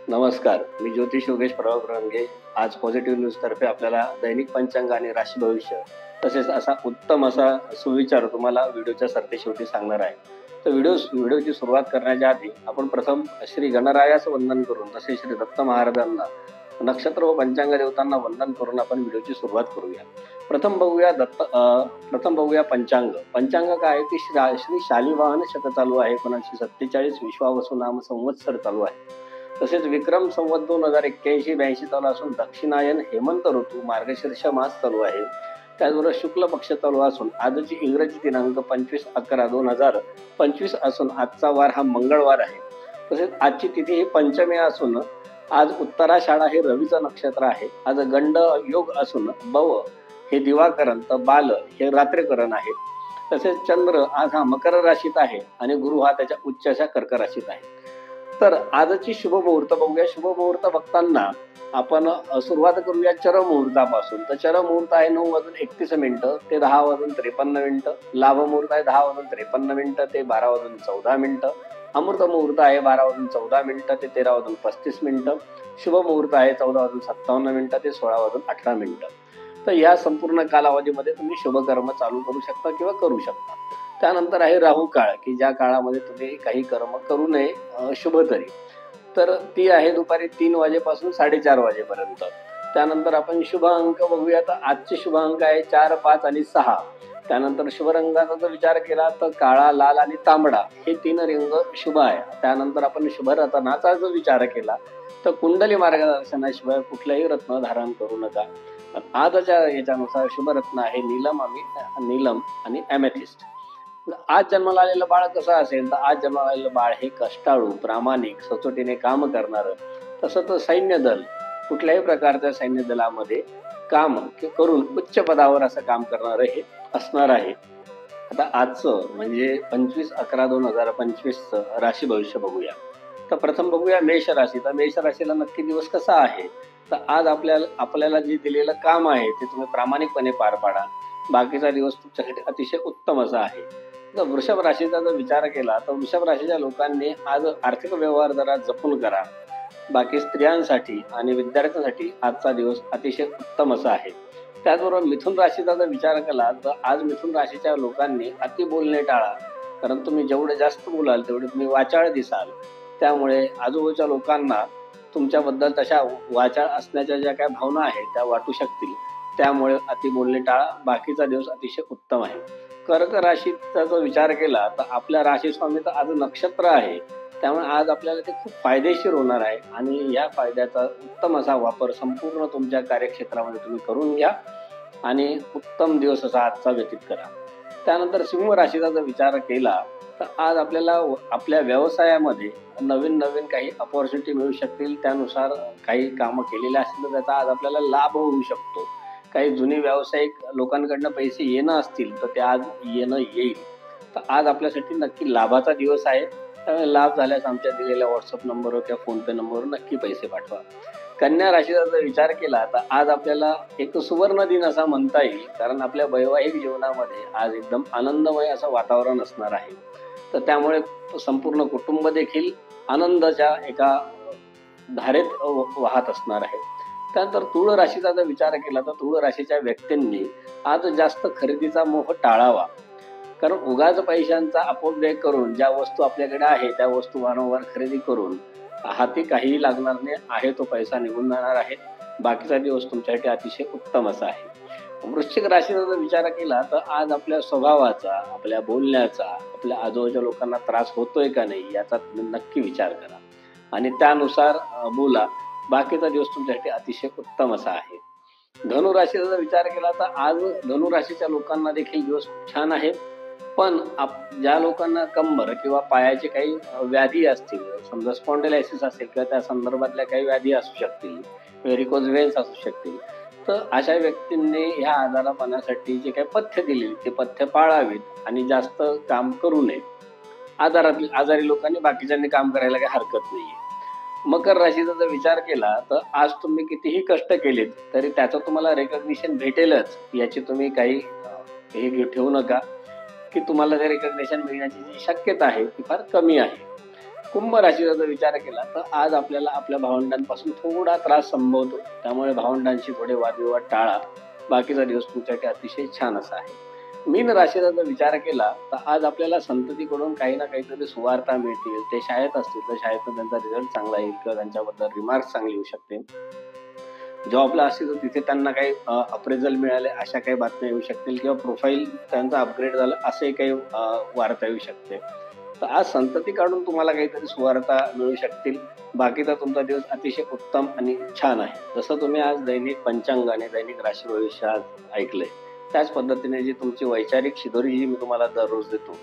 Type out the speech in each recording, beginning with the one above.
नमस्कार, मी ज्योतिष योगेश प्रभाकरंगे. आज पॉझिटिव्ह न्यूज तर्फे आपल्याला दैनिक पंचांग आणि राशी भविष्य तसेच असा उत्तम असा सुविचार तुम्हाला व्हिडिओच्या सरतेशेवटी सांगणार आहे. तर व्हिडिओची सुरुवात करण्याच्या आधी आपण प्रथम श्री गणरायाचं वंदन करून तसेच श्री दत्त महाराजांना नक्षत्र व पंचांग देवतांना वंदन करून आपण व्हिडिओची सुरुवात करूया. प्रथम बघूया पंचांग. पंचांग काय आहे की श्री शालिवाहन शक चालू आहे, 1947 विश्वावसु नाम संवत्सर चालू आहे. तसेच विक्रम संवत 2081-82 चालू असून दक्षिणायन हेमंत ऋतू मार्गशीर्ष मास चालू आहे. त्याचबरोबर शुक्ल पक्ष चालू असून आजची इंग्रजी दिनांक 25/11/2025 असून आजचा वार हा मंगळवार आहे. तसेच आजची तिथी ही पंचमी असून आज उत्तराषाढा हे रवीचं नक्षत्र आहे. आज गंड योग असून बव हे दिवाकरण तर बाल हे रात्रीकरण आहे. तसेच चंद्र आज हा मकर राशीत आहे आणि गुरु हा त्याच्या उच्च अशा कर्क राशीत आहे. तर आजची शुभ मुहूर्त बघूया. शुभ मुहूर्त बघताना आपण सुरुवात करूया चर मुहूर्तापासून. तर चर मुहूर्त आहे 9:31 ते 10:53. लाभ मुहूर्त आहे 10:53 ते 12:14. अमृत मुहूर्त आहे 12:14 ते 13:35. शुभ मुहूर्त आहे 14:57 ते 16:18. तर या संपूर्ण कालावधीमध्ये तुम्ही शुभकर्म चालू करू शकता किंवा करू शकता. त्यानंतर आहे राहू काळ, की ज्या काळामध्ये तुम्ही काही कर्म करू नये शुभ तरी. तर ती आहे दुपारी 3 वाजेपासून 4:30 वाजेपर्यंत. त्यानंतर आपण शुभ अंक बघूया. तर आजचे शुभ अंक आहे 4, 5 आणि 6. त्यानंतर शुभ रंगाचा जर विचार केला तर काळा, लाल आणि तांबडा हे 3 रंग शुभ आहे. त्यानंतर आपण शुभ रत्नाचा जर विचार केला तर कुंडली मार्गदर्शनाशिवाय कुठलंही रत्न धारण करू नका. आजच्या याच्यानुसार शुभ रत्न आहे नीलम आणि ॲमेथिस्ट. आज जन्माला आलेलं बाळ कसं असेल तर आज जन्माला आलेलं बाळ हे कष्टाळू, प्रामाणिक, सचोटीने काम करणारं. तसं तर सैन्य दल, कुठल्याही प्रकारच्या सैन्य दलामध्ये काम करून उच्च पदावर असं काम करणारं हे असणार आहे. आता आजचं म्हणजे 25/11/2025 राशी भविष्य बघूया. तर प्रथम बघूया मेष राशी. तर मेष राशीला नक्की दिवस कसा आहे. तर आज आपल्याला जे दिलेलं काम आहे ते तुम्ही प्रामाणिकपणे पार पाडा. बाकीचा दिवस तुमच्यासाठी अतिशय उत्तम असा आहे. जर वृषभ राशीचा जर विचार केला तर वृषभ राशीच्या लोकांनी आज आर्थिक व्यवहार जरा जपून करा. बाकी स्त्रियांसाठी आणि विद्यार्थ्यांसाठी आजचा दिवस अतिशय उत्तम असा आहे. त्याचबरोबर मिथुन राशीचा जर विचार केला तर आज मिथुन राशीच्या लोकांनी अति बोलणे टाळा, कारण तुम्ही जेवढे जास्त बोलाल तेवढे तुम्ही वाचाळ दिसाल. त्यामुळे आजूबाजूच्या लोकांना तुमच्याबद्दल तशा वाचाळ असण्याच्या ज्या काही भावना आहेत त्या वाटू शकतील. त्यामुळे अति बोलणे टाळा. बाकीचा दिवस अतिशय उत्तम आहे. कर्क राशीचा जर विचार केला तर आपल्या राशीस्वामी तर आज नक्षत्र आहे. त्यामुळे आज आपल्याला ते खूप फायदेशीर होणार आहे आणि या फायद्याचा उत्तम असा वापर संपूर्ण तुमच्या कार्यक्षेत्रामध्ये तुम्ही करून घ्या आणि उत्तम दिवस असा आजचा व्यतीत करा. त्यानंतर सिंह राशीचा जर विचार केला तर आज आपल्याला आपल्या व्यवसायामध्ये नवीन काही अपॉर्च्युनिटी मिळू शकतील. त्यानुसार काही कामं केलेली असतील तर त्याचा आज आपल्याला लाभ होऊ शकतो. काही जुनी व्यावसायिक लोकांकडनं पैसे येणं असतील तर ते आज येणं येईल. तर आज आपल्यासाठी नक्की लाभाचा दिवस आहे. त्यामुळे लाभ झाल्यास आमच्या दिलेल्या व्हॉट्सअप नंबरवर किंवा फोनपे नंबरवर नक्की पैसे पाठवा. कन्या राशीचा जर विचार केला तर आज आपल्याला एक सुवर्ण दिन असा म्हणता येईल, कारण आपल्या वैवाहिक जीवनामध्ये आज एकदम आनंदमय असं वातावरण असणार आहे. तर त्यामुळे संपूर्ण कुटुंब देखील आनंदाच्या एका धारेत वाहत असणार आहे. त्यानंतर तुळ राशीचा जर विचार केला तर तुळ राशीच्या व्यक्तींनी आज जास्त खरेदीचा मोह टाळावा, कारण उगाच पैशांचा अपव्यय करून ज्या वस्तू आपल्याकडे आहे त्या वस्तू वारंवार खरेदी करून हाती काहीही लागणार नाही आहे, तो पैसा निघून जाणार आहे. बाकीचा दिवस तुमच्यासाठी अतिशय उत्तम असा आहे. वृश्चिक राशीचा जर विचार केला तर आज आपल्या स्वभावाचा, आपल्या बोलण्याचा, आपल्या आजूबाजूच्या लोकांना त्रास होतोय का नाही याचा तुम्ही नक्की विचार करा आणि त्यानुसार बोला. बाकीचा दिवस तुमच्यासाठी अतिशय उत्तम असा आहे. धनुराशीचा जर विचार केला तर आज धनुराशीच्या लोकांना देखील दिवस खूप छान आहे. पण ज्या लोकांना कंबर किंवा पायाचे काही व्याधी असतील, समजा स्पॉन्डिलायसिस असेल किंवा त्या संदर्भातल्या काही व्याधी असू शकतील, व्हेरिकोज वेन्स असू शकतील, तर अशा व्यक्तींनी ह्या आजारापणासाठी जे काही पथ्य दिलेली ते पथ्य पाळावीत आणि जास्त काम करू नये. आजारी लोकांनी बाकीच्यांनी काम करायला काही हरकत नाहीये. मकर राशीचा जर विचार केला तर आज तुम्ही कितीही कष्ट केलेत तरी त्याचं तुम्हाला रेकग्निशन भेटेलच, याची तुम्ही काही हे ठेवू नका की तुम्हाला ते रेकग्निशन मिळण्याची जी शक्यता आहे ती फार कमी आहे. कुंभ राशीचा जर विचार केला तर आज आपल्याला आपल्या भावंडांपासून थोडा त्रास संभवतो, त्यामुळे भावंडांशी थोडे वादविवाद टाळा. बाकीचा दिवस तुमच्यासाठी अतिशय छान असा आहे. मीन राशीचा जर विचार केला तर आज आपल्याला संततीकडून काही ना काहीतरी सुवार्ता मिळतील. ते शाळेत असतील तर शाळेतून त्यांचा रिझल्ट चांगला येईल किंवा त्यांच्याबद्दल रिमार्क्स चांगली येऊ शकते. जॉबला असतील तर तिथे त्यांना काही अप्रेझल मिळाले अशा काही बातम्या येऊ शकतील किंवा प्रोफाईल त्यांचा अपग्रेड झाला असे काही वार्ता येऊ शकते. तर आज संतती काढून तुम्हाला काहीतरी सुवार्ता मिळू शकतील. बाकीचा तुमचा दिवस अतिशय उत्तम आणि छान आहे. जसं तुम्ही आज दैनिक पंचांग आणि दैनिक राशी भविष्य आज ऐकलंय, त्याच पद्धतीने जी तुमची वैचारिक शिदोरी जी मी तुम्हाला दररोज देतो,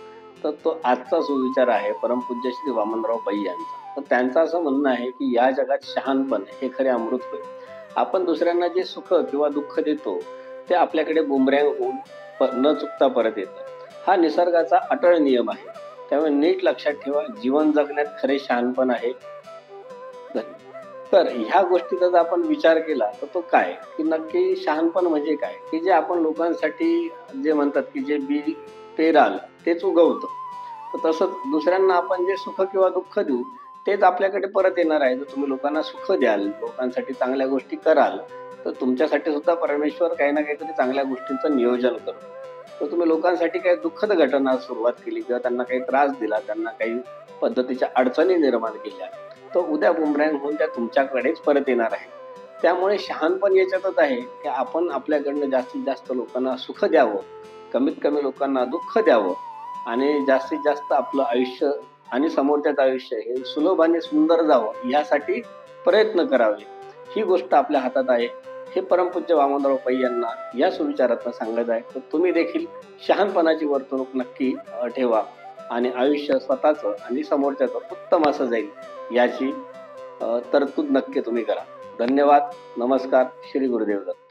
तर तो आजचा सुविचार आहे परमपूज्य श्री वामनराव पै यांचा. तर त्यांचं असं म्हणणं आहे की या जगात शहाणपण हे खरे अमृत होय. आपण दुसऱ्यांना जे सुख किंवा दुःख देतो ते आपल्याकडे बुमरँग होऊन न चुकता परत येतं. हा निसर्गाचा अटळ नियम आहे. त्यामुळे नीट लक्षात ठेवा, जीवन जगण्यात खरे शहाणपण आहे. तर ह्या गोष्टीचा जर आपण विचार केला तर तो काय की नक्की शहाणपण म्हणजे काय, की जे आपण लोकांसाठी जे म्हणतात की जे बी पेराल तेच उगवतं. तर तसंच दुसऱ्यांना आपण जे सुख किंवा दुःख देऊ तेच आपल्याकडे परत येणार आहे. जर तुम्ही लोकांना सुख द्याल, लोकांसाठी चांगल्या गोष्टी कराल, तर तुमच्यासाठी सुद्धा परमेश्वर काही ना काहीतरी चांगल्या गोष्टींचं नियोजन करतो. तर तुम्ही लोकांसाठी काही दुःखद घटना सुरुवात केली किंवा त्यांना काही त्रास दिला, त्यांना काही पद्धतीच्या अडचणी निर्माण केल्या, तर उद्या बुमरँग होऊन त्या तुमच्याकडेच परत येणार आहे. त्यामुळे शहाणपण याच्यातच आहे की आपण आपल्याकडनं जास्तीत जास्त लोकांना सुख द्यावं, कमीत कमी लोकांना दुःख द्यावं आणि जास्तीत जास्त आपलं आयुष्य आणि समोरच्याचं आयुष्य हे सुलभ आणि सुंदर जावं यासाठी प्रयत्न करावे. ही गोष्ट आपल्या हातात आहे. हे परमपूज्य वामनराव पै यांना या सुविचारातून सांगायचं आहे. तर तुम्ही देखील शहाणपणाची वर्तणूक नक्की ठेवा आणि आयुष्य स्वतःचं आणि समोरच्याचं उत्तम असं जाईल याची तरतूद नक्की तुम्ही करा. धन्यवाद. नमस्कार. श्री गुरुदेव दत्त.